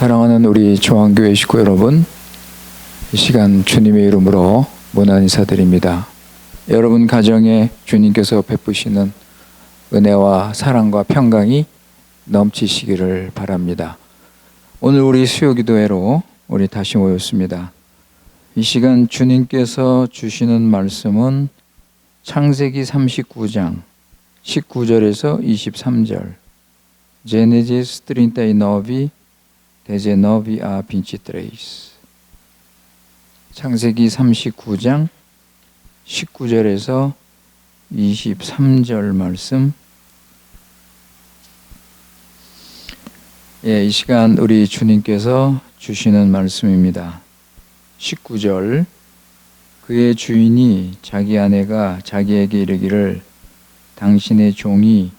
사랑하는 우리 중앙교회 식구 여러분, 이 시간 주님의 이름으로 문안 인사드립니다. 여러분 가정에 주님께서 베푸시는 은혜와 사랑과 평강이 넘치시기를 바랍니다. 오늘 우리 수요기도회로 우리 다시 모였습니다. 이 시간 주님께서 주시는 말씀은 창세기 39장 19절에서 23절 Gênesis 39, 19 a 23. 창세기 39장 19절에서 23절 말씀. 이 시간 우리 주님께서 주시는 말씀입니다. 19절 그의 주인이 자기 아내가 자기에게 이르기를 당신의 종이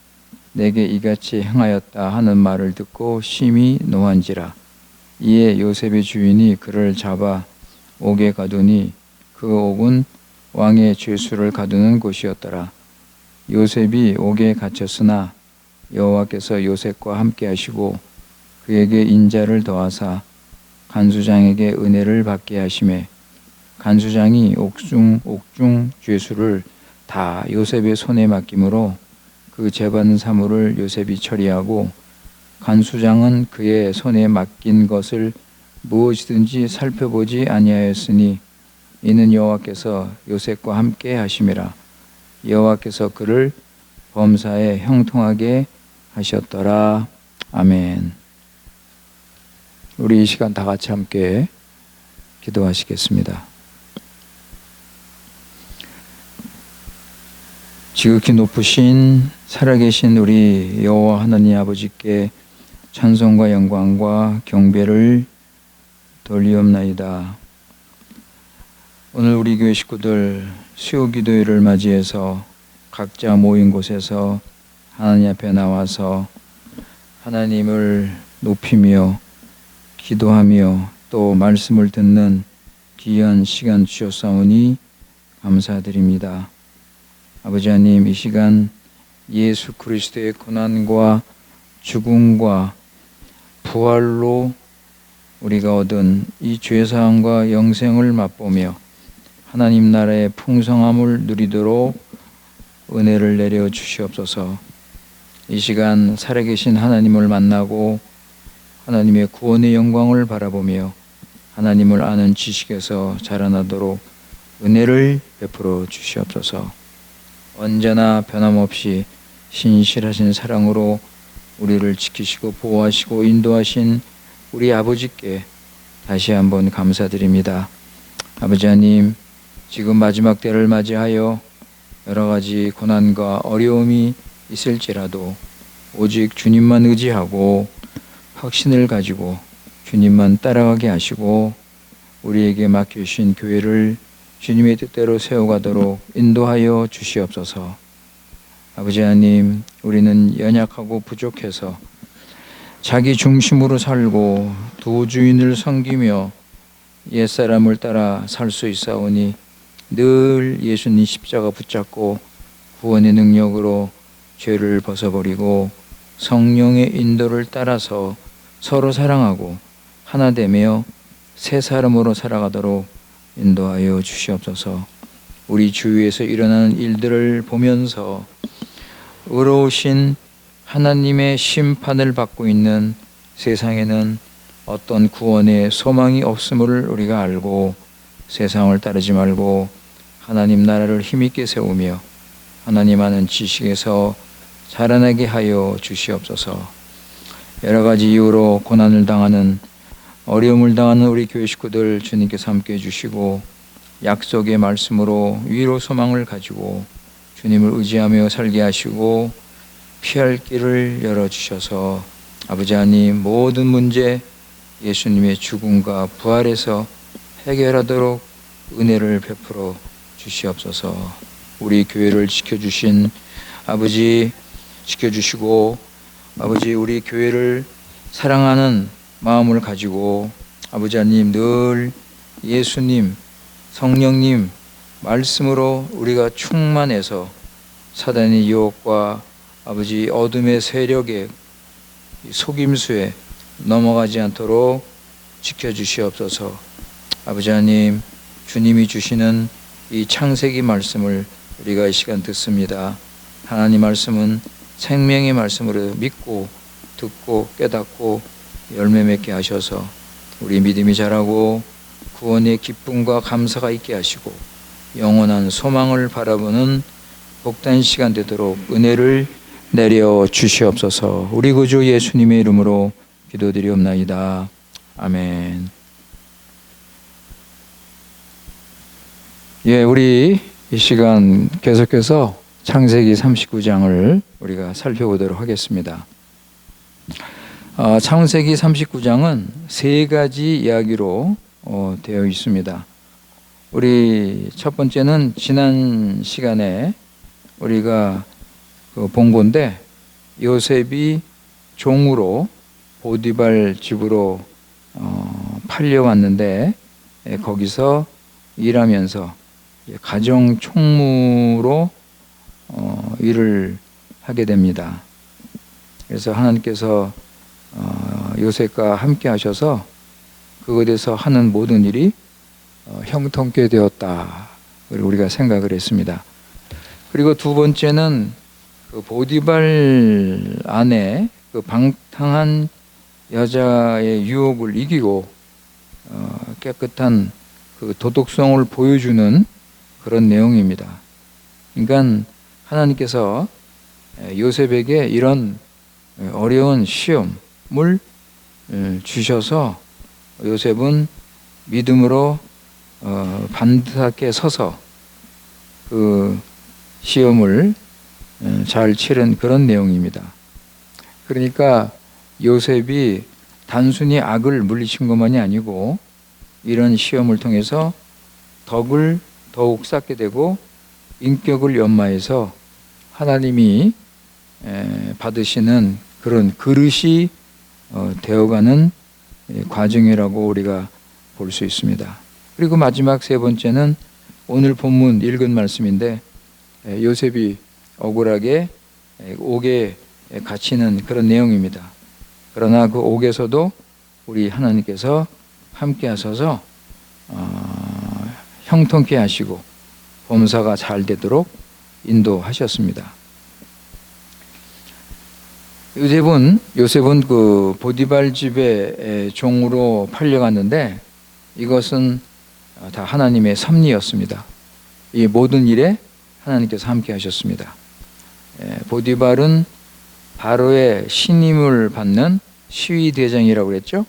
내게 이같이 행하였다 하는 말을 듣고 심히 노한지라. 이에 요셉의 주인이 그를 잡아 옥에 가두니 그 옥은 왕의 죄수를 가두는 곳이었더라. 요셉이 옥에 갇혔으나 여호와께서 요셉과 함께 하시고 그에게 인자를 더하사 간수장에게 은혜를 받게 하시매 간수장이 옥중 죄수를 다 요셉의 손에 맡김으로 그 재받은 사물을 요셉이 처리하고 간수장은 그의 손에 맡긴 것을 무엇이든지 살펴보지 아니하였으니 이는 여호와께서 요셉과 함께 하심이라. 여호와께서 그를 범사에 형통하게 하셨더라. 아멘. 우리 이 시간 다 같이 함께 기도하시겠습니다. 지극히 높으신 살아계신 우리 여호와 하나님 아버지께 찬송과 영광과 경배를 돌리옵나이다. 오늘 우리 교회 식구들 수요기도회를 맞이해서 각자 모인 곳에서 하나님 앞에 나와서 하나님을 높이며 기도하며 또 말씀을 듣는 귀한 시간 주셨사오니 감사드립니다. 아버지 하나님, 이 시간 예수 그리스도의 고난과 죽음과 부활로 우리가 얻은 이 죄사함과 영생을 맛보며 하나님 나라의 풍성함을 누리도록 은혜를 내려 주시옵소서. 이 시간 살아계신 하나님을 만나고 하나님의 구원의 영광을 바라보며 하나님을 아는 지식에서 자라나도록 은혜를 베풀어 주시옵소서. 언제나 변함없이 신실하신 사랑으로 우리를 지키시고 보호하시고 인도하신 우리 아버지께 다시 한번 감사드립니다. 아버지 하나님, 지금 마지막 때를 맞이하여 여러 가지 고난과 어려움이 있을지라도 오직 주님만 의지하고 확신을 가지고 주님만 따라가게 하시고 우리에게 맡겨주신 교회를 주님의 뜻대로 세워가도록 인도하여 주시옵소서. 아버지 하나님, 우리는 연약하고 부족해서 자기 중심으로 살고 두 주인을 섬기며 옛사람을 따라 살 수 있사오니 늘 예수님 십자가 붙잡고 구원의 능력으로 죄를 벗어버리고 성령의 인도를 따라서 서로 사랑하고 하나 되며 새 사람으로 살아가도록 인도하여 주시옵소서. 우리 주위에서 일어나는 일들을 보면서 의로우신 하나님의 심판을 받고 있는 세상에는 어떤 구원의 소망이 없음을 우리가 알고 세상을 따르지 말고 하나님 나라를 힘있게 세우며 하나님 아는 지식에서 자라나게 하여 주시옵소서. 여러 가지 이유로 고난을 당하는 어려움을 당하는 우리 교회 식구들 주님께서 함께 해주시고 약속의 말씀으로 위로 소망을 가지고 주님을 의지하며 살게 하시고 피할 길을 열어주셔서 아버지 하나님 모든 문제 예수님의 죽음과 부활에서 해결하도록 은혜를 베풀어 주시옵소서. 우리 교회를 지켜주신 아버지 지켜주시고 아버지 우리 교회를 사랑하는 마음을 가지고 아버지 하나님 늘 예수님, 성령님 말씀으로 우리가 충만해서 사단의 유혹과 아버지 어둠의 세력의 속임수에 넘어가지 않도록 지켜주시옵소서. 아버지 하나님, 주님이 주시는 이 창세기 말씀을 우리가 이 시간 듣습니다. 하나님 말씀은 생명의 말씀으로 믿고 듣고 깨닫고 열매 맺게 하셔서 우리 믿음이 자라고 구원의 기쁨과 감사가 있게 하시고 영원한 소망을 바라보는 복된 시간 되도록 은혜를 내려 주시옵소서. 우리 구주 예수님의 이름으로 기도드리옵나이다. 아멘. 예, 우리 이 시간 계속해서 창세기 39장을 우리가 살펴보도록 하겠습니다. 창세기 39장은 세 가지 이야기로 되어 있습니다. 우리 첫 번째는 지난 시간에 우리가 본 건데, 요셉이 종으로 보디발 집으로 팔려왔는데 거기서 일하면서 가정 총무로 일을 하게 됩니다. 그래서 하나님께서 요셉과 함께 하셔서 그것에서 하는 모든 일이 형통케 되었다, 우리가 생각을 했습니다. 그리고 두 번째는 그 보디발 안에 그 방탕한 여자의 유혹을 이기고 깨끗한 그 도덕성을 보여주는 그런 내용입니다. 그러니까 하나님께서 요셉에게 이런 어려운 시험을 주셔서 요셉은 믿음으로 반듯하게 서서 그 시험을 잘 치른 그런 내용입니다. 그러니까 요셉이 단순히 악을 물리친 것만이 아니고 이런 시험을 통해서 덕을 더욱 쌓게 되고 인격을 연마해서 하나님이 받으시는 그런 그릇이 되어가는 과정이라고 우리가 볼 수 있습니다. 그리고 마지막 세 번째는 오늘 본문 읽은 말씀인데, 요셉이 억울하게 옥에 갇히는 그런 내용입니다. 그러나 그 옥에서도 우리 하나님께서 함께 하셔서 형통케 하시고 범사가 잘 되도록 인도하셨습니다. 요셉은 그 보디발 집의 종으로 팔려갔는데 이것은 다 하나님의 섭리였습니다. 이 모든 일에 하나님께서 함께 하셨습니다. 보디발은 바로의 신임을 받는 시위대장이라고 그랬죠.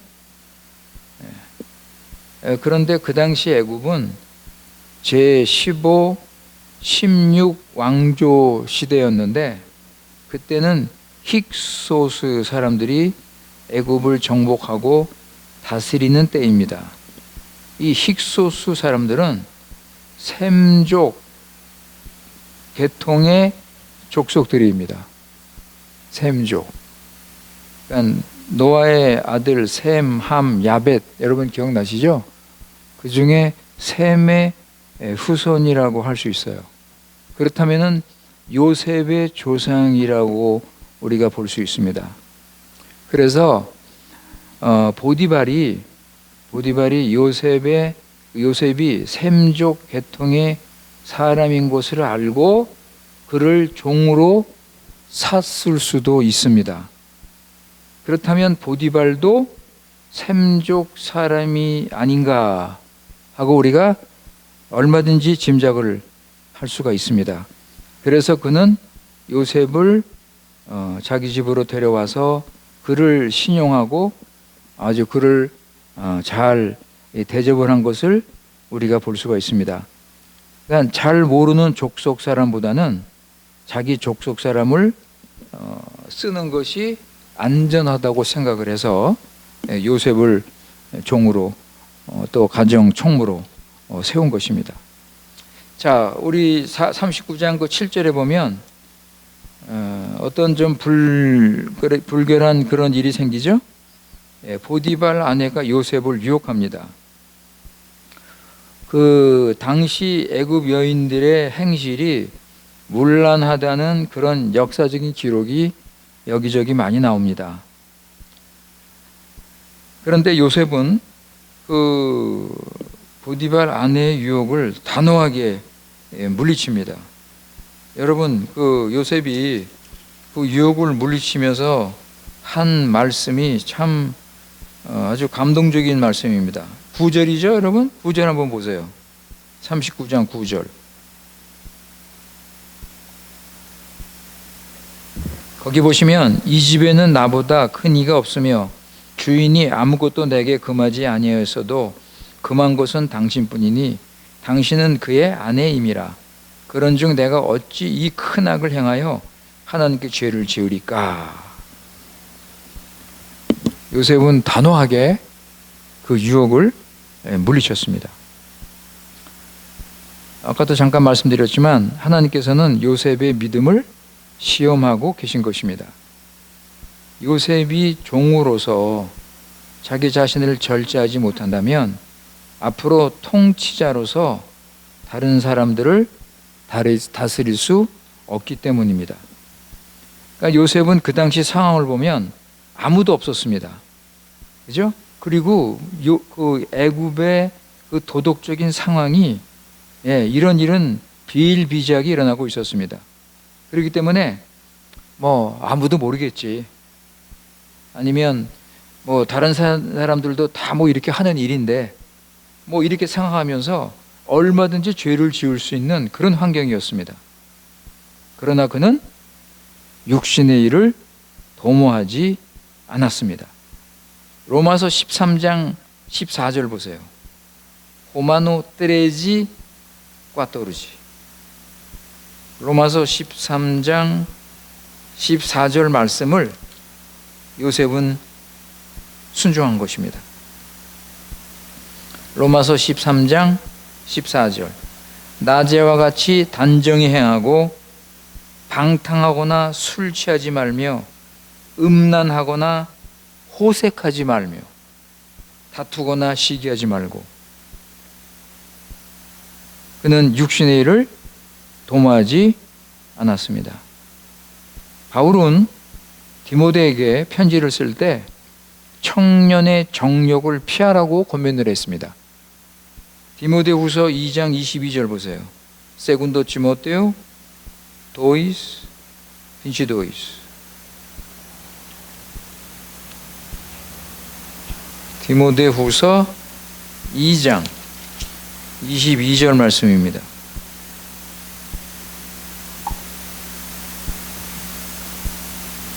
그런데 그 당시 애굽은 제15, 16 왕조 시대였는데 그때는 힉소스 사람들이 애굽을 정복하고 다스리는 때입니다. 이 힉소스 사람들은 셈족 계통의 족속들입니다. 셈족. 그러니까 노아의 아들 셈, 함, 야벳, 여러분 기억나시죠? 그 중에 셈의 후손이라고 할 수 있어요. 그렇다면은 요셉의 조상이라고 우리가 볼 수 있습니다. 그래서 보디발이 요셉이 셈족 계통의 사람인 것을 알고 그를 종으로 샀을 수도 있습니다. 그렇다면 보디발도 셈족 사람이 아닌가 하고 우리가 얼마든지 짐작을 할 수가 있습니다. 그래서 그는 요셉을 자기 집으로 데려와서 그를 신용하고 아주 그를 잘 대접을 한 것을 우리가 볼 수가 있습니다. 그러니까 잘 모르는 족속 사람보다는 자기 족속 사람을 쓰는 것이 안전하다고 생각을 해서 요셉을 종으로 또 가정 총무로 세운 것입니다. 자, 우리 39장 그 7절에 보면 어떤 좀 불결한 그런 일이 생기죠. 보디발 아내가 요셉을 유혹합니다. 그 당시 애굽 여인들의 행실이 문란하다는 그런 역사적인 기록이 여기저기 많이 나옵니다. 그런데 요셉은 그 보디발 아내의 유혹을 단호하게 물리칩니다. 여러분, 그 요셉이 그 유혹을 물리치면서 한 말씀이 참 아주 감동적인 말씀입니다. 9절이죠, 여러분? 9절 한번 보세요. 39장 9절. 거기 보시면 이 집에는 나보다 큰 이가 없으며 주인이 아무것도 내게 금하지 아니하였어도 금한 것은 당신뿐이니 당신은 그의 아내임이라. 그런즉 내가 어찌 이 큰 악을 행하여 하나님께 죄를 지으리까. 요셉은 단호하게 그 유혹을 물리쳤습니다. 아까도 잠깐 말씀드렸지만 하나님께서는 요셉의 믿음을 시험하고 계신 것입니다. 요셉이 종으로서 자기 자신을 절제하지 못한다면 앞으로 통치자로서 다른 사람들을 다스릴 수 없기 때문입니다. 그러니까 요셉은 그 당시 상황을 보면 아무도 없었습니다. 그죠? 그리고 그 애굽의 그 도덕적인 상황이 이런 비일비재하게 일어나고 있었습니다. 그렇기 때문에 뭐 아무도 모르겠지. 아니면 뭐 다른 사람들도 다 뭐 이렇게 하는 일인데 뭐 이렇게 생각하면서 얼마든지 죄를 지을 수 있는 그런 환경이었습니다. 그러나 그는 육신의 일을 도모하지 않았습니다. 로마서 13장 14절 보세요. 호마노 트레지 꽈토르지. 로마서 13장 14절 말씀을 요셉은 순종한 것입니다. 로마서 13장 14절. 낮에와 같이 단정히 행하고 방탕하거나 술 취하지 말며 음란하거나 호색하지 말며 다투거나 시기하지 말고. 그는 육신의 일을 도모하지 않았습니다. 바울은 디모데에게 편지를 쓸 때 청년의 정욕을 피하라고 권면을 했습니다. 디모데후서 2장 22절 보세요. 세군도 디모테오 도이스 빈치도이스. 디모데후서 2장 22절 말씀입니다.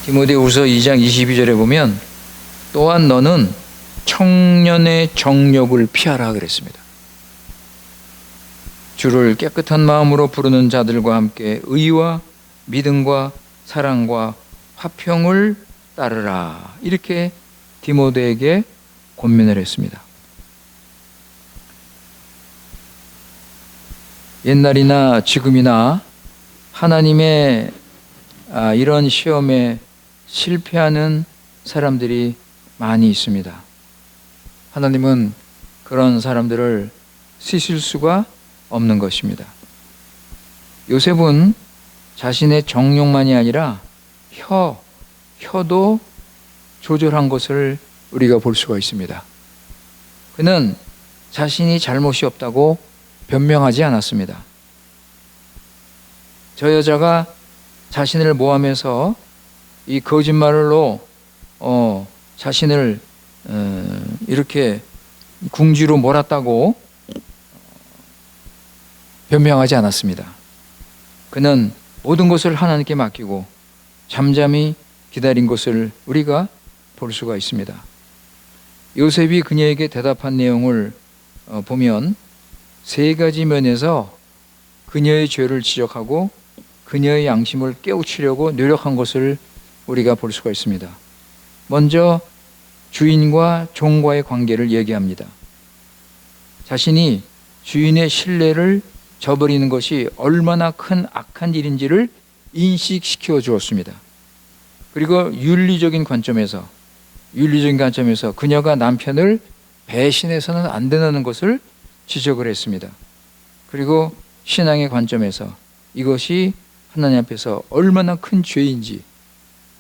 디모데후서 2장 22절에 보면 또한 너는 청년의 정욕을 피하라 그랬습니다. 주를 깨끗한 마음으로 부르는 자들과 함께 의와 믿음과 사랑과 화평을 따르라. 이렇게 디모데에게 권면을 했습니다. 옛날이나 지금이나 하나님의 이런 시험에 실패하는 사람들이 많이 있습니다. 하나님은 그런 사람들을 쓰실 수가 없는 것입니다. 요셉은 자신의 정욕만이 아니라 혀도 조절한 것을 우리가 볼 수가 있습니다. 그는 자신이 잘못이 없다고 변명하지 않았습니다. 저 여자가 자신을 모함해서 이 거짓말로 자신을 이렇게 궁지로 몰았다고 변명하지 않았습니다. 그는 모든 것을 하나님께 맡기고 잠잠히 기다린 것을 우리가 볼 수가 있습니다. 요셉이 그녀에게 대답한 내용을 보면 세 가지 면에서 그녀의 죄를 지적하고 그녀의 양심을 깨우치려고 노력한 것을 우리가 볼 수가 있습니다. 먼저 주인과 종과의 관계를 얘기합니다. 자신이 주인의 신뢰를 저버리는 것이 얼마나 큰 악한 일인지를 인식시켜 주었습니다. 그리고 윤리적인 관점에서 그녀가 남편을 배신해서는 안 된다는 것을 지적을 했습니다. 그리고 신앙의 관점에서 이것이 하나님 앞에서 얼마나 큰 죄인지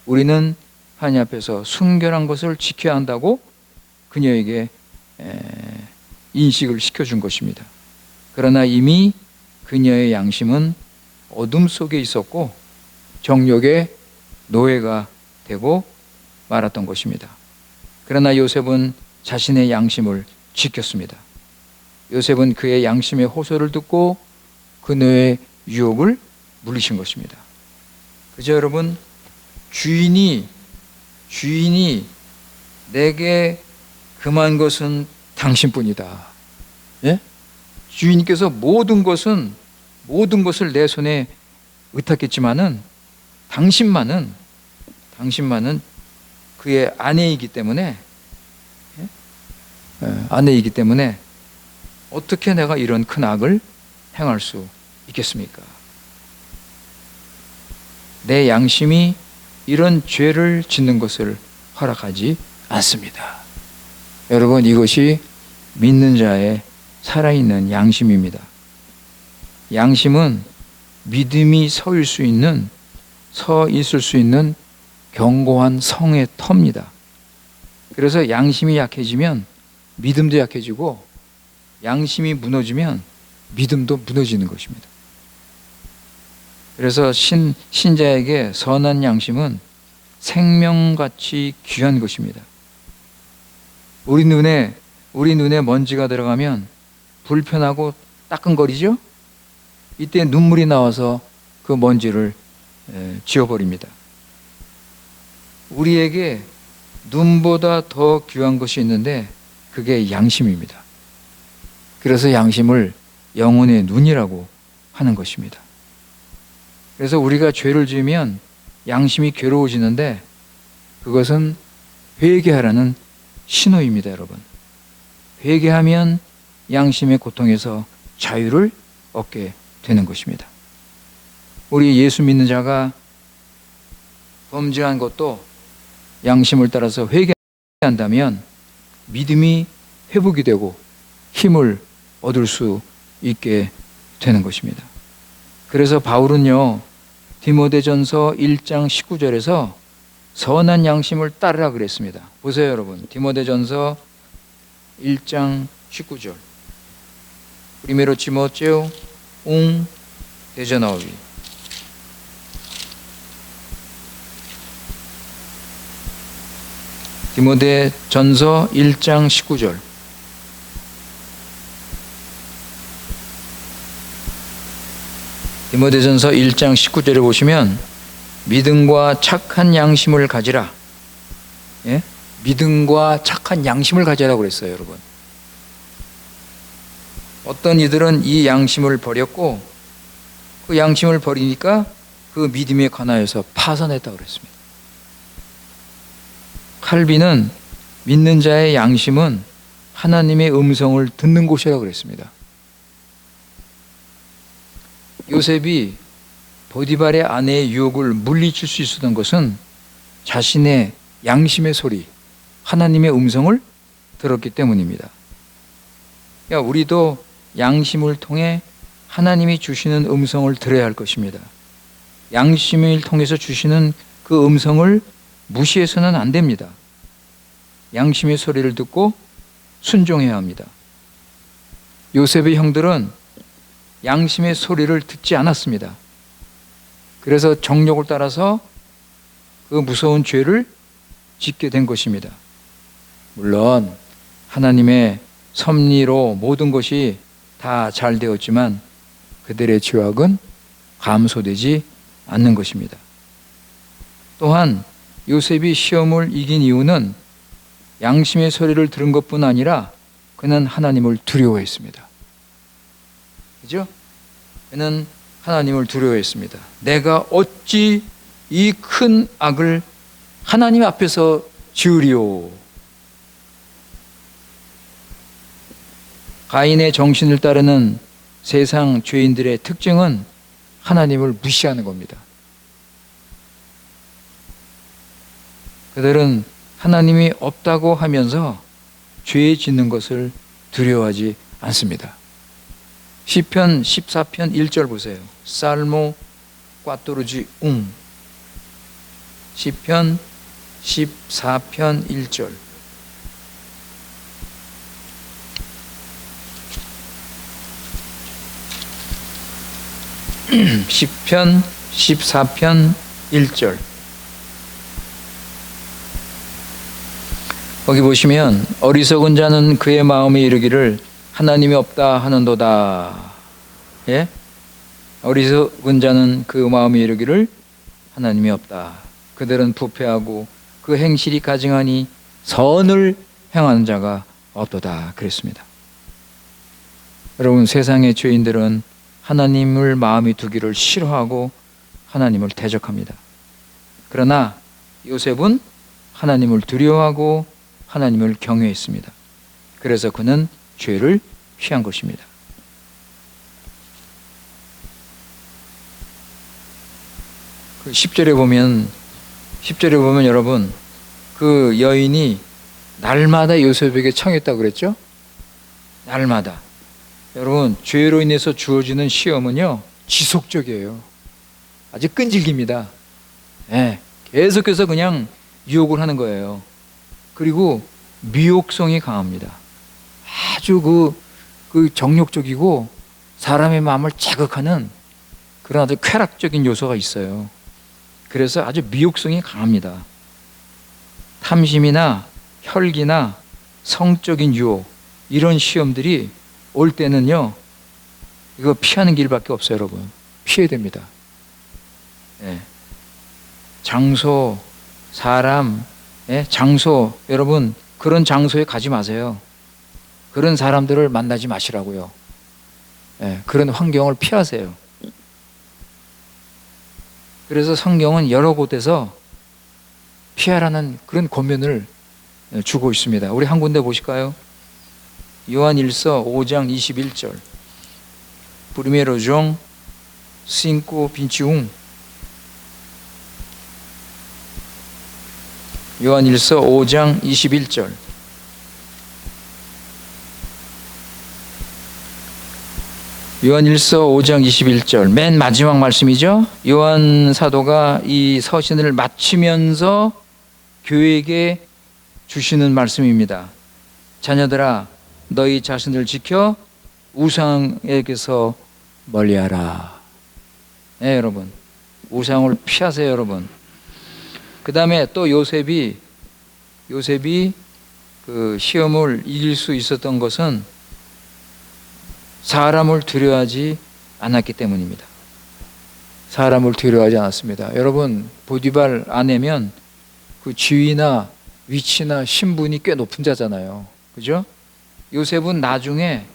우리는 하나님 앞에서 순결한 것을 지켜야 한다고 그녀에게 인식을 시켜준 것입니다. 그러나 이미 그녀의 양심은 어둠 속에 있었고 정욕의 노예가 되고 말았던 것입니다. 그러나 요셉은 자신의 양심을 지켰습니다. 요셉은 그의 양심의 호소를 듣고 그녀의 유혹을 물리친 것입니다. 그저 여러분, 주인이 내게 금한 것은 당신뿐이다. 예? 주인께서 모든 것을 내 손에 의탁했지만은 당신만은 그의 아내이기 때문에 어떻게 내가 이런 큰 악을 행할 수 있겠습니까? 내 양심이 이런 죄를 짓는 것을 허락하지 않습니다. 여러분, 이것이 믿는 자의 살아있는 양심입니다. 양심은 믿음이 서 있을 수 있는 견고한 성의 터입니다. 그래서 양심이 약해지면 믿음도 약해지고, 양심이 무너지면 믿음도 무너지는 것입니다. 그래서 신자에게 선한 양심은 생명같이 귀한 것입니다. 우리 눈에 먼지가 들어가면 불편하고 따끔거리죠? 이때 눈물이 나와서 그 먼지를 지워버립니다. 우리에게 눈보다 더 귀한 것이 있는데 그게 양심입니다. 그래서 양심을 영혼의 눈이라고 하는 것입니다. 그래서 우리가 죄를 지으면 양심이 괴로워지는데 그것은 회개하라는 신호입니다, 여러분. 회개하면 양심의 고통에서 자유를 얻게 되는 것입니다. 우리 예수 믿는 자가 범죄한 것도 양심을 따라서 회개한다면 믿음이 회복이 되고 힘을 얻을 수 있게 되는 것입니다. 그래서 바울은요, 디모데전서 1장 19절에서 선한 양심을 따르라 그랬습니다. 보세요, 여러분. 디모데전서 1장 19절. Primero Timoteo 1:19. 디모데전서 1장 19절. 디모데전서 1장 19절에 보시면 믿음과 착한 양심을 가지라. 예? 믿음과 착한 양심을 가지라고 그랬어요, 여러분. 어떤 이들은 이 양심을 버렸고 그 양심을 버리니까 그 믿음에 관하여서 파산했다고 그랬습니다. 칼빈은 믿는 자의 양심은 하나님의 음성을 듣는 곳이라고 그랬습니다. 요셉이 보디발의 아내의 유혹을 물리칠 수 있었던 것은 자신의 양심의 소리, 하나님의 음성을 들었기 때문입니다. 그러니까 우리도 양심을 통해 하나님이 주시는 음성을 들어야 할 것입니다. 양심을 통해서 주시는 그 음성을 무시해서는 안 됩니다. 양심의 소리를 듣고 순종해야 합니다. 요셉의 형들은 양심의 소리를 듣지 않았습니다. 그래서 정욕을 따라서 그 무서운 죄를 짓게 된 것입니다. 물론 하나님의 섭리로 모든 것이 다 잘 되었지만 그들의 죄악은 감소되지 않는 것입니다. 또한 요셉이 시험을 이긴 이유는 양심의 소리를 들은 것뿐 아니라 그는 하나님을 두려워했습니다. 그죠? 그는 하나님을 두려워했습니다. 내가 어찌 이 큰 악을 하나님 앞에서 지으리오. 가인의 정신을 따르는 세상 죄인들의 특징은 하나님을 무시하는 겁니다. 그들은 하나님이 없다고 하면서 죄 짓는 것을 두려워하지 않습니다. 시편 14편 1절 보세요. 살모 14:1. 시편 14편 1절. 10편 14편 1절. 거기 보시면 어리석은 자는 그의 마음에 이르기를 하나님이 없다 하는도다. 예? 어리석은 자는 그 마음에 이르기를 하나님이 없다. 그들은 부패하고 그 행실이 가증하니 선을 행하는 자가 없도다. 그랬습니다. 여러분, 세상의 죄인들은 하나님을 마음에 두기를 싫어하고 하나님을 대적합니다. 그러나 요셉은 하나님을 두려워하고 하나님을 경외했습니다. 그래서 그는 죄를 피한 것입니다. 그 10절에 보면 여러분, 그 여인이 날마다 요셉에게 청했다고 그랬죠? 날마다. 여러분, 죄로 인해서 주어지는 시험은요, 지속적이에요. 아주 끈질깁니다. 네, 계속해서 그냥 유혹을 하는 거예요. 그리고 미혹성이 강합니다. 아주 그 정욕적이고 사람의 마음을 자극하는 그런 아주 쾌락적인 요소가 있어요. 그래서 아주 미혹성이 강합니다. 탐심이나 혈기나 성적인 유혹, 이런 시험들이 올 때는요, 이거 피하는 길밖에 없어요, 여러분. 피해야 됩니다. 네. 장소, 사람, 네? 장소, 여러분, 그런 장소에 가지 마세요. 그런 사람들을 만나지 마시라고요. 네. 그런 환경을 피하세요. 그래서 성경은 여러 곳에서 피하라는 그런 권면을 주고 있습니다. 우리 한 군데 보실까요? 요한일서 5장 21절. Primeiro João 5:21. 요한일서 5장 21절. 요한일서 5장 21절. 맨 마지막 말씀이죠. 요한 사도가 이 서신을 마치면서 교회에게 주시는 말씀입니다. 자녀들아, 너희 자신을 지켜 우상에게서 멀리하라. 네, 여러분, 우상을 피하세요, 여러분. 그 다음에 또 요셉이 그 시험을 이길 수 있었던 것은 사람을 두려워하지 않았기 때문입니다. 사람을 두려워하지 않았습니다. 여러분, 보디발 아내면 그 지위나 위치나 신분이 꽤 높은 자잖아요. 그죠? 요셉은 나중에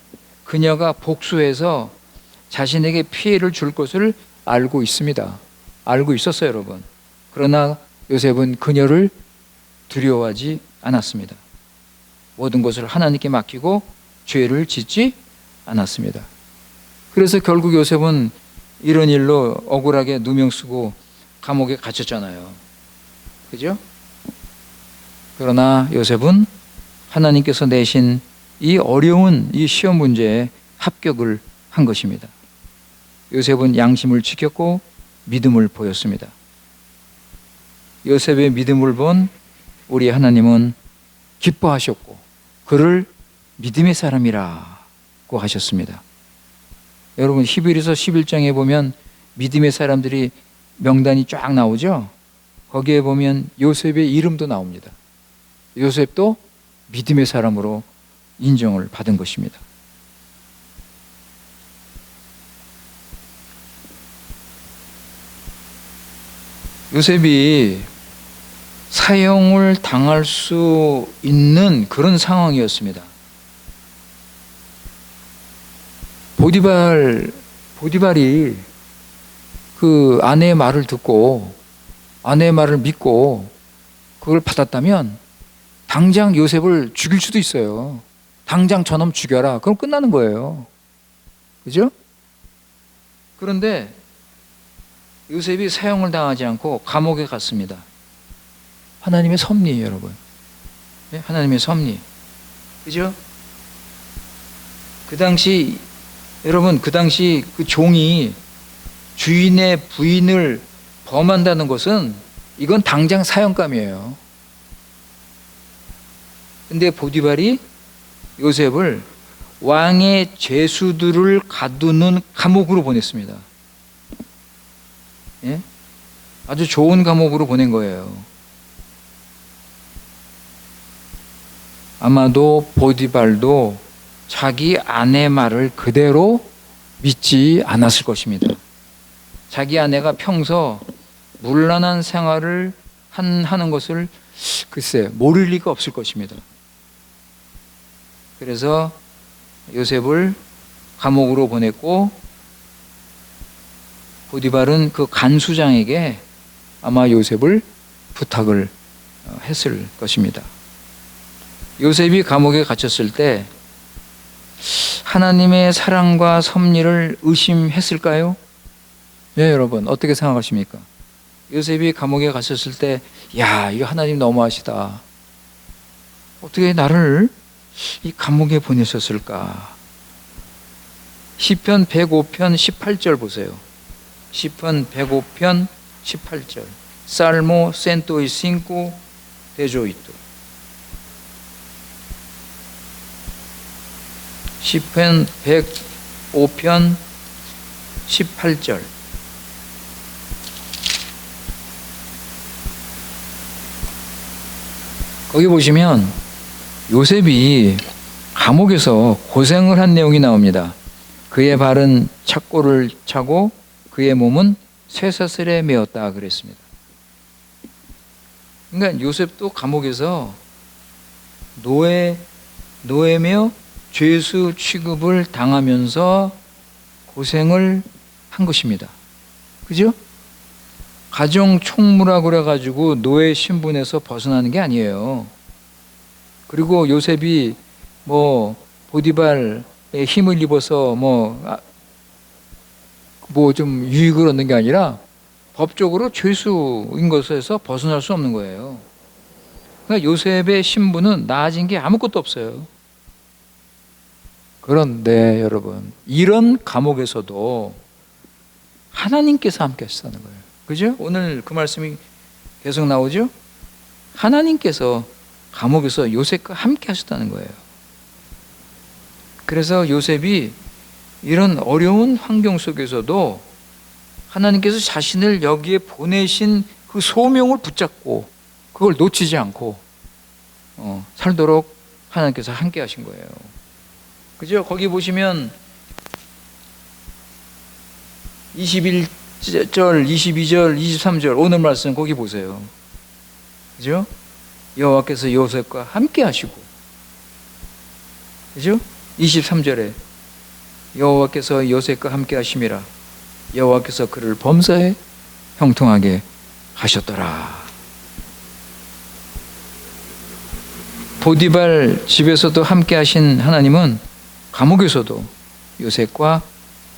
그녀가 복수해서 자신에게 피해를 줄 것을 알고 있습니다. 알고 있었어요, 여러분. 그러나 요셉은 그녀를 두려워하지 않았습니다. 모든 것을 하나님께 맡기고 죄를 짓지 않았습니다. 그래서 결국 요셉은 이런 일로 억울하게 누명 쓰고 감옥에 갇혔잖아요. 그죠? 그러나 요셉은 하나님께서 내신 이 어려운 이 시험 문제에 합격을 한 것입니다. 요셉은 양심을 지켰고 믿음을 보였습니다. 요셉의 믿음을 본 우리 하나님은 기뻐하셨고 그를 믿음의 사람이라고 하셨습니다. 여러분, 히브리서 11장에 보면 믿음의 사람들이 명단이 쫙 나오죠. 거기에 보면 요셉의 이름도 나옵니다. 요셉도 믿음의 사람으로 인정을 받은 것입니다. 요셉이 사형을 당할 수 있는 그런 상황이었습니다. 보디발이 그 아내의 말을 듣고 아내의 말을 믿고 그걸 받았다면 당장 요셉을 죽일 수도 있어요. 당장 저놈 죽여라. 그럼 끝나는 거예요. 그죠? 그런데 요셉이 사형을 당하지 않고 감옥에 갔습니다. 하나님의 섭리예요, 여러분. 네? 하나님의 섭리. 그죠? 여러분, 그 당시 그 종이 주인의 부인을 범한다는 것은 이건 당장 사형감이에요. 근데 보디발이 요셉을 왕의 죄수들을 가두는 감옥으로 보냈습니다. 예? 아주 좋은 감옥으로 보낸 거예요. 아마도 보디발도 자기 아내 말을 그대로 믿지 않았을 것입니다. 자기 아내가 평소 문란한 생활을 하는 것을 글쎄 모를 리가 없을 것입니다. 그래서 요셉을 감옥으로 보냈고, 보디발은 그 간수장에게 아마 요셉을 부탁을 했을 것입니다. 요셉이 감옥에 갇혔을 때 하나님의 사랑과 섭리를 의심했을까요? 네, 여러분 어떻게 생각하십니까? 요셉이 감옥에 갇혔을 때, 야, 이거 하나님 너무하시다. 어떻게 나를 이 감옥에 보내셨을까? 시편 105편 18절 보세요. 시편 105편 18절. Salmo 105, 18. 시편 105편 18절. 거기 보시면 요셉이 감옥에서 고생을 한 내용이 나옵니다. 그의 발은 착고를 차고 그의 몸은 쇠사슬에 매었다 그랬습니다. 그러니까 요셉도 감옥에서 노예며 죄수 취급을 당하면서 고생을 한 것입니다. 그죠? 가정 총무라고 그래가지고 노예 신분에서 벗어나는 게 아니에요. 그리고 요셉이 보디발의 힘을 입어서 좀 유익을 얻는 게 아니라 법적으로 죄수인 것에서 벗어날 수 없는 거예요. 그러니까 요셉의 신분은 나아진 게 아무것도 없어요. 그런데 여러분, 이런 감옥에서도 하나님께서 함께 하시다는 거예요. 그죠? 오늘 그 말씀이 계속 나오죠? 하나님께서 감옥에서 요셉과 함께 하셨다는 거예요. 그래서 요셉이 이런 어려운 환경 속에서도 하나님께서 자신을 여기에 보내신 그 소명을 붙잡고 그걸 놓치지 않고 살도록 하나님께서 함께 하신 거예요. 그죠? 거기 보시면 21절, 22절, 23절 오늘 말씀 거기 보세요. 그죠? 여호와께서 요셉과 함께 하시고, 그죠? 23절에 여호와께서 요셉과 함께 하심이라 여호와께서 그를 범사에 형통하게 하셨더라. 보디발 집에서도 함께 하신 하나님은 감옥에서도 요셉과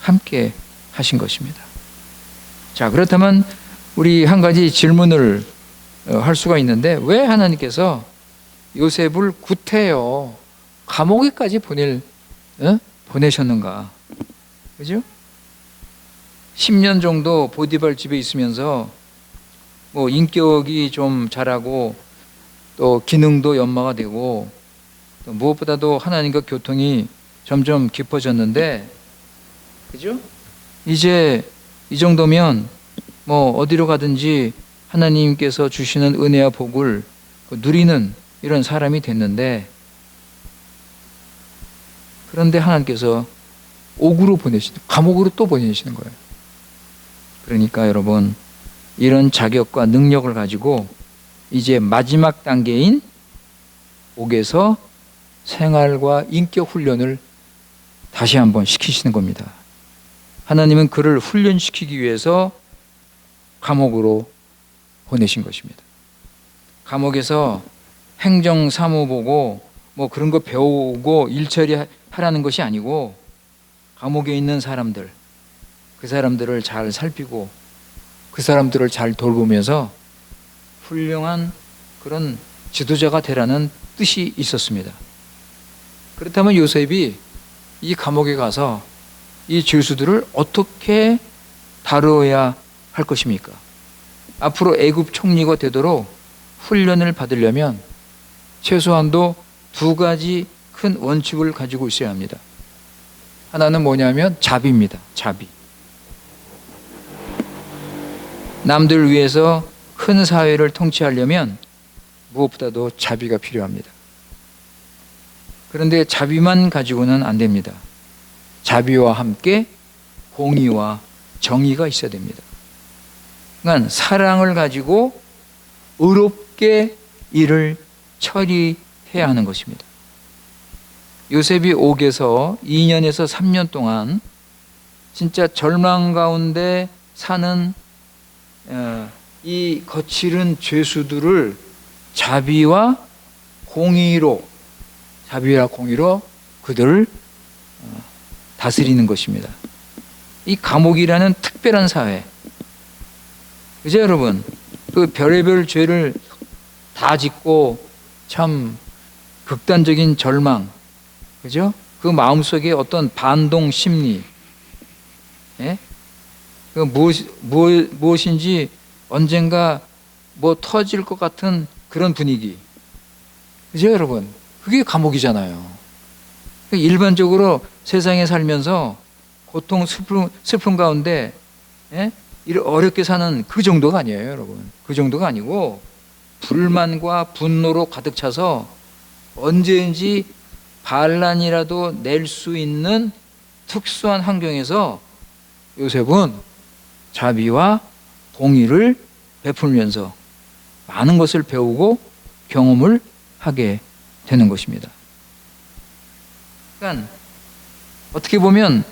함께 하신 것입니다. 자, 그렇다면 우리 한 가지 질문을 할 수가 있는데, 왜 하나님께서 요셉을 구태여 감옥에까지 보내셨는가? 그죠? 10년 정도 보디발 집에 있으면서 인격이 좀 자라고 또 기능도 연마가 되고 또 무엇보다도 하나님과 교통이 점점 깊어졌는데, 그죠? 이제 이 정도면 어디로 가든지 하나님께서 주시는 은혜와 복을 누리는 이런 사람이 됐는데, 그런데 하나님께서 옥으로 감옥으로 또 보내시는 거예요. 그러니까 여러분, 이런 자격과 능력을 가지고 이제 마지막 단계인 옥에서 생활과 인격 훈련을 다시 한번 시키시는 겁니다. 하나님은 그를 훈련시키기 위해서 감옥으로 보내신 것입니다. 감옥에서 행정 사무 보고 그런 거 배우고 일처리 하라는 것이 아니고, 감옥에 있는 사람들, 그 사람들을 잘 살피고 그 사람들을 잘 돌보면서 훌륭한 그런 지도자가 되라는 뜻이 있었습니다. 그렇다면 요셉이 이 감옥에 가서 이 죄수들을 어떻게 다루어야 할 것입니까? 앞으로 애굽 총리가 되도록 훈련을 받으려면 최소한도 두 가지 큰 원칙을 가지고 있어야 합니다. 하나는 뭐냐면 자비입니다. 자비. 남들을 위해서 큰 사회를 통치하려면 무엇보다도 자비가 필요합니다. 그런데 자비만 가지고는 안 됩니다. 자비와 함께 공의와 정의가 있어야 됩니다. 그러니까 사랑을 가지고 의롭게 일을 처리해야 하는 것입니다. 요셉이 옥에서 2년에서 3년 동안 진짜 절망 가운데 사는 이 거칠은 죄수들을 자비와 공의로 그들을 다스리는 것입니다. 이 감옥이라는 특별한 사회, 그죠 여러분? 그 별의별 죄를 다 짓고 참 극단적인 절망, 그죠? 그 마음속에 어떤 반동 심리, 예? 그 무엇인지 언젠가 뭐 터질 것 같은 그런 분위기, 그죠 여러분? 그게 감옥이잖아요. 일반적으로 세상에 살면서 고통, 슬픔 가운데, 예? 어렵게 사는 그 정도가 아니에요, 여러분. 그 정도가 아니고 불만과 분노로 가득 차서 언제든지 반란이라도 낼 수 있는 특수한 환경에서 요셉은 자비와 공의를 베풀면서 많은 것을 배우고 경험을 하게 되는 것입니다. 그러니까 어떻게 보면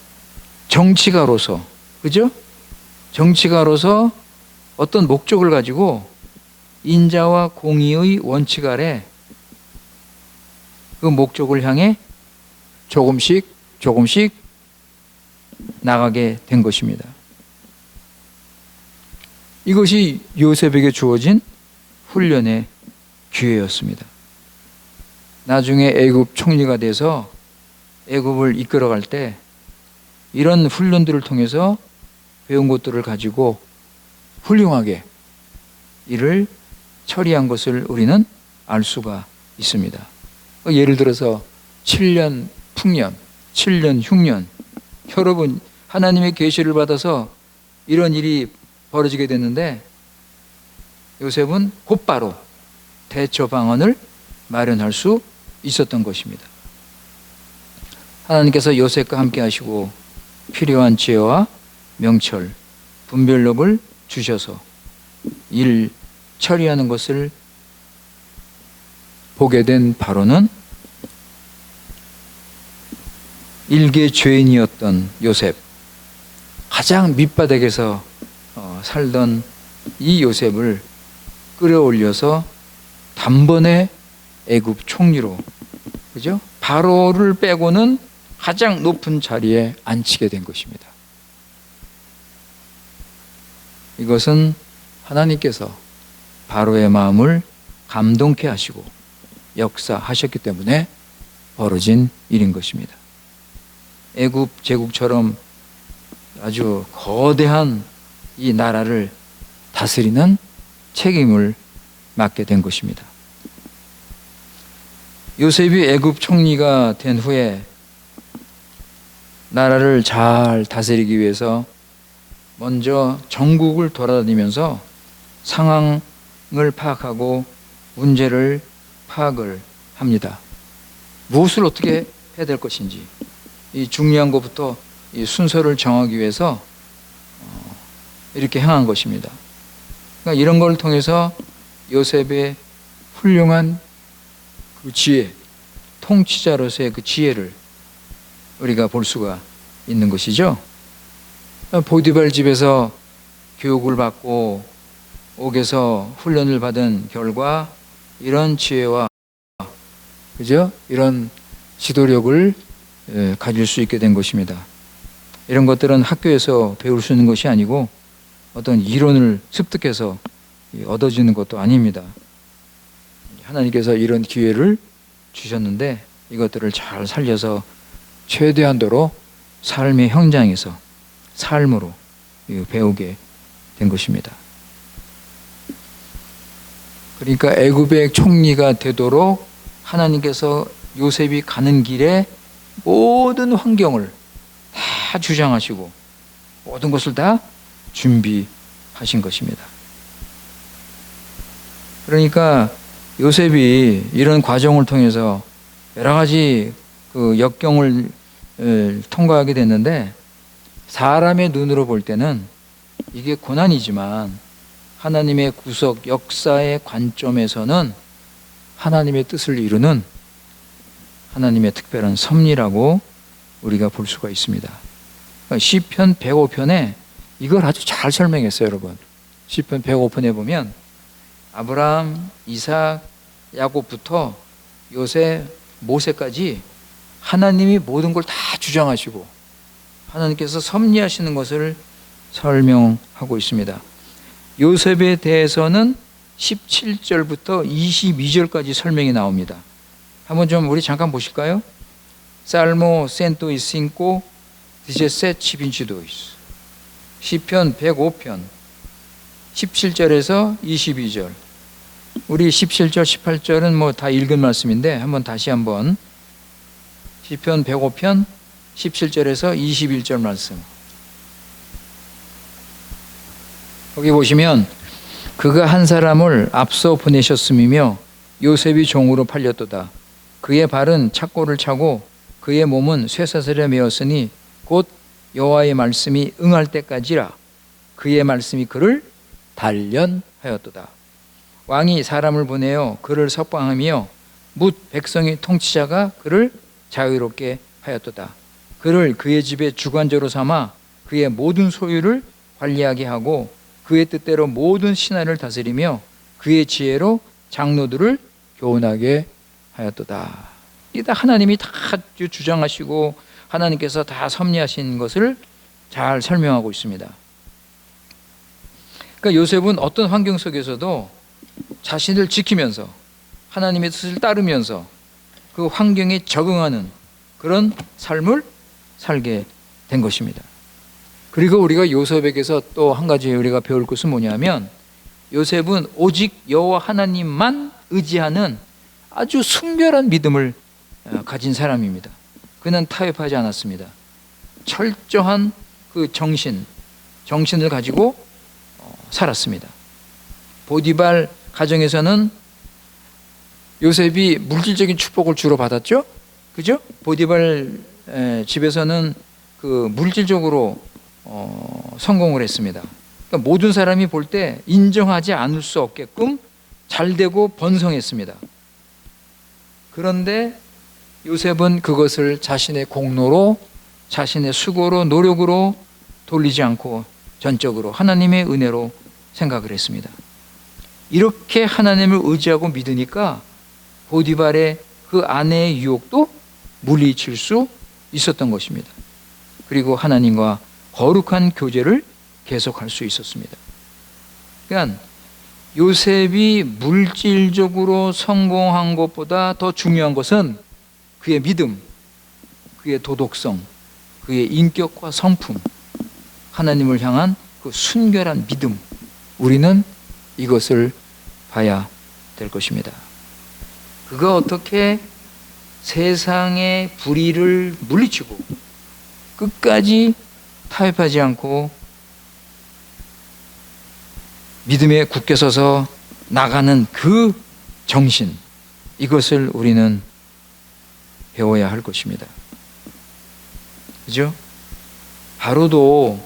정치가로서, 그죠? 정치가로서 어떤 목적을 가지고 인자와 공의의 원칙 아래 그 목적을 향해 조금씩 나가게 된 것입니다. 이것이 요셉에게 주어진 훈련의 기회였습니다. 나중에 애굽 총리가 돼서 애굽을 이끌어갈 때 이런 훈련들을 통해서 배운 것들을 가지고 훌륭하게 일을 처리한 것을 우리는 알 수가 있습니다. 예를 들어서 7년 풍년, 7년 흉년, 여러분 하나님의 계시를 받아서 이런 일이 벌어지게 됐는데 요셉은 곧바로 대처 방안을 마련할 수 있었던 것입니다. 하나님께서 요셉과 함께 하시고 필요한 지혜와 명철, 분별력을 주셔서 일 처리하는 것을 보게 된 바로는 일개 죄인이었던 요셉, 가장 밑바닥에서 살던 이 요셉을 끌어올려서 단번에 애굽 총리로, 그죠? 바로를 빼고는 가장 높은 자리에 앉히게 된 것입니다. 이것은 하나님께서 바로의 마음을 감동케 하시고 역사하셨기 때문에 벌어진 일인 것입니다. 애굽 제국처럼 아주 거대한 이 나라를 다스리는 책임을 맡게 된 것입니다. 요셉이 애굽 총리가 된 후에 나라를 잘 다스리기 위해서 먼저 전국을 돌아다니면서 상황을 파악하고 문제를 파악을 합니다. 무엇을 어떻게 해야 될 것인지, 이 중요한 것부터 이 순서를 정하기 위해서 이렇게 행한 것입니다. 그러니까 이런 걸 통해서 요셉의 훌륭한 그 지혜, 통치자로서의 그 지혜를 우리가 볼 수가 있는 것이죠. 보디발 집에서 교육을 받고 옥에서 훈련을 받은 결과 이런 지혜와, 그죠? 이런 지도력을 가질 수 있게 된 것입니다. 이런 것들은 학교에서 배울 수 있는 것이 아니고 어떤 이론을 습득해서 얻어지는 것도 아닙니다. 하나님께서 이런 기회를 주셨는데 이것들을 잘 살려서 최대한도로 삶의 현장에서 삶으로 배우게 된 것입니다. 그러니까 애굽의 총리가 되도록 하나님께서 요셉이 가는 길에 모든 환경을 다 주장하시고 모든 것을 다 준비해 하신 것입니다. 그러니까 요셉이 이런 과정을 통해서 여러 가지 그 역경을 통과하게 됐는데, 사람의 눈으로 볼 때는 이게 고난이지만 하나님의 구속 역사의 관점에서는 하나님의 뜻을 이루는 하나님의 특별한 섭리라고 우리가 볼 수가 있습니다. 시편 105편에 이걸 아주 잘 설명했어요, 여러분. 시편 105편에 보면 아브라함, 이삭, 야곱부터 요셉, 모세까지 하나님이 모든 걸 다 주장하시고 하나님께서 섭리하시는 것을 설명하고 있습니다. 요셉에 대해서는 17절부터 22절까지 설명이 나옵니다. 한번 좀 우리 잠깐 보실까요? Salmo 105, 17, 22. 시편 105편 17절에서 22절. 우리 17절, 18절은 뭐 다 읽은 말씀인데 한번 다시 한번 시편 105편 17절에서 21절 말씀. 거기 보시면 그가 한 사람을 앞서 보내셨음이며 요셉이 종으로 팔렸도다. 그의 발은 착고를 차고 그의 몸은 쇠사슬에 매었으니 곧 여호와의 말씀이 응할 때까지라. 그의 말씀이 그를 단련하였도다. 왕이 사람을 보내어 그를 석방하며 뭇 백성의 통치자가 그를 자유롭게 하였도다. 그를 그의 집의 주관자로 삼아 그의 모든 소유를 관리하게 하고 그의 뜻대로 모든 신하를 다스리며 그의 지혜로 장로들을 교훈하게 하였도다. 이게 다 하나님이 다 주장하시고 하나님께서 다 섭리하신 것을 잘 설명하고 있습니다. 그러니까 요셉은 어떤 환경 속에서도 자신을 지키면서 하나님의 뜻을 따르면서 그 환경에 적응하는 그런 삶을 살게 된 것입니다. 그리고 우리가 요셉에게서 또 한 가지 우리가 배울 것은 뭐냐면, 요셉은 오직 여호와 하나님만 의지하는 아주 순결한 믿음을 가진 사람입니다. 그는 타협하지 않았습니다. 철저한 그 정신을 가지고 살았습니다. 보디발 가정에서는 요셉이 물질적인 축복을 주로 받았죠? 그죠? 보디발 집에서는 그 물질적으로 성공을 했습니다. 그러니까 모든 사람이 볼 때 인정하지 않을 수 없게끔 잘되고 번성했습니다. 그런데 요셉은 그것을 자신의 공로로, 자신의 수고로, 노력으로 돌리지 않고 전적으로 하나님의 은혜로 생각을 했습니다. 이렇게 하나님을 의지하고 믿으니까 보디발의 그 아내의 유혹도 물리칠 수 있었던 것입니다. 그리고 하나님과 거룩한 교제를 계속할 수 있었습니다. 그러니까 요셉이 물질적으로 성공한 것보다 더 중요한 것은 그의 믿음, 그의 도덕성, 그의 인격과 성품, 하나님을 향한 그 순결한 믿음, 우리는 이것을 봐야 될 것입니다. 그가 어떻게 세상의 불의를 물리치고 끝까지 타협하지 않고 믿음에 굳게 서서 나가는 그 정신, 이것을 우리는 배워야 할 것입니다. 그죠? 바로도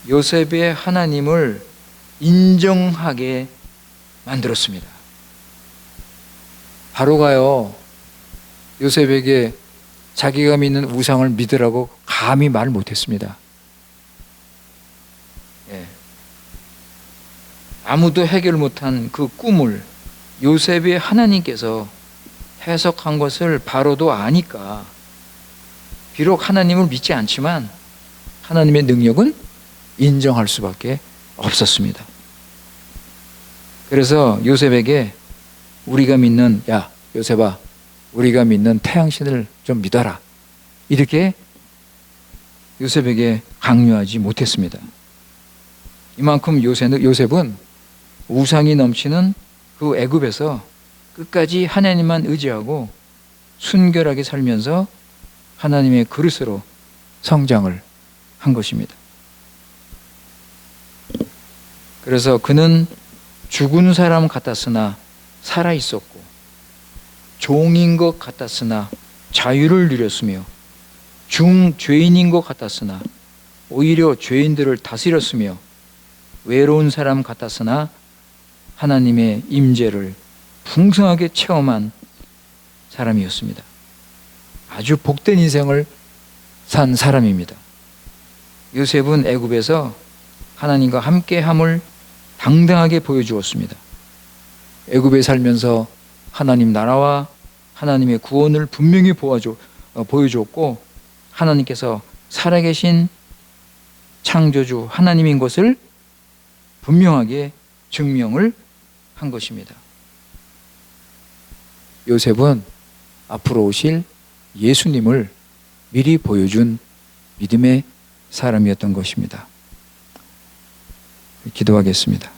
요셉의 하나님을 인정하게 만들었습니다. 바로가요, 요셉에게 자기가 믿는 우상을 믿으라고 감히 말 못했습니다. 아무도 해결 못한 그 꿈을 요셉의 하나님께서 해석한 것을 바로도 아니까, 비록 하나님을 믿지 않지만 하나님의 능력은 인정할 수밖에 없었습니다. 그래서 요셉에게 우리가 믿는, 야 요셉아, 우리가 믿는 태양신을 좀 믿어라, 이렇게 요셉에게 강요하지 못했습니다. 이만큼 요셉은 우상이 넘치는 그 애굽에서 끝까지 하나님만 의지하고 순결하게 살면서 하나님의 그릇으로 성장을 한 것입니다. 그래서 그는 죽은 사람 같았으나 살아 있었고, 종인 것 같았으나 자유를 누렸으며, 중죄인인 것 같았으나 오히려 죄인들을 다스렸으며, 외로운 사람 같았으나 하나님의 임재를 풍성하게 체험한 사람이었습니다. 아주 복된 인생을 산 사람입니다. 요셉은 애굽에서 하나님과 함께함을 당당하게 보여주었습니다. 애굽에 살면서 하나님 나라와 하나님의 구원을 분명히 보여주었고, 하나님께서 살아계신 창조주 하나님인 것을 분명하게 증명을 한 것입니다. 요셉은 앞으로 오실 예수님을 미리 보여준 믿음의 사람이었던 것입니다. 기도하겠습니다.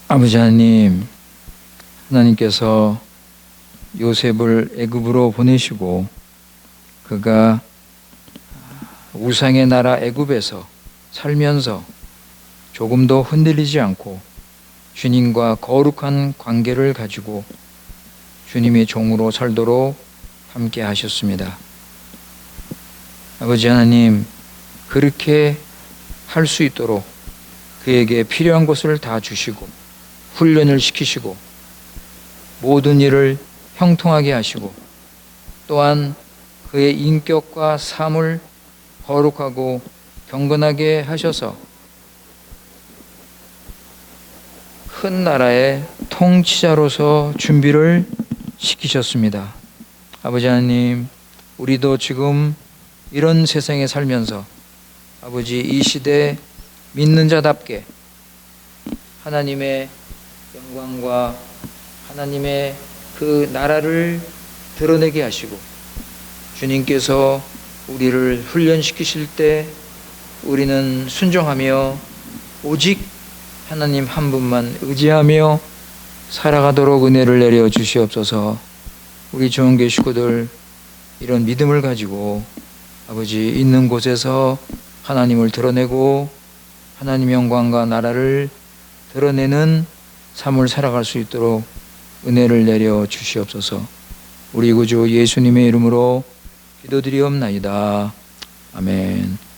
아버지 하나님, 하나님께서 요셉을 애굽으로 보내시고 그가 우상의 나라 애굽에서 살면서 조금도 흔들리지 않고 주님과 거룩한 관계를 가지고 주님의 종으로 살도록 함께 하셨습니다. 아버지 하나님, 그렇게 할 수 있도록 그에게 필요한 것을 다 주시고 훈련을 시키시고 모든 일을 형통하게 하시고 또한 그의 인격과 삶을 거룩하고 경건하게 하셔서 큰 나라의 통치자로서 준비를 시키셨습니다. 아버지 하나님, 우리도 지금 이런 세상에 살면서 아버지 이 시대 믿는 자답게 하나님의 영광과 하나님의 그 나라를 드러내게 하시고 주님께서 우리를 훈련시키실 때 우리는 순종하며 오직 하나님 한 분만 의지하며 살아가도록 은혜를 내려 주시옵소서. 우리 좋은교회 식구들 이런 믿음을 가지고 아버지 있는 곳에서 하나님을 드러내고 하나님의 영광과 나라를 드러내는 삶을 살아갈 수 있도록 은혜를 내려 주시옵소서. 우리 구주 예수님의 이름으로 기도드리옵나이다. 아멘.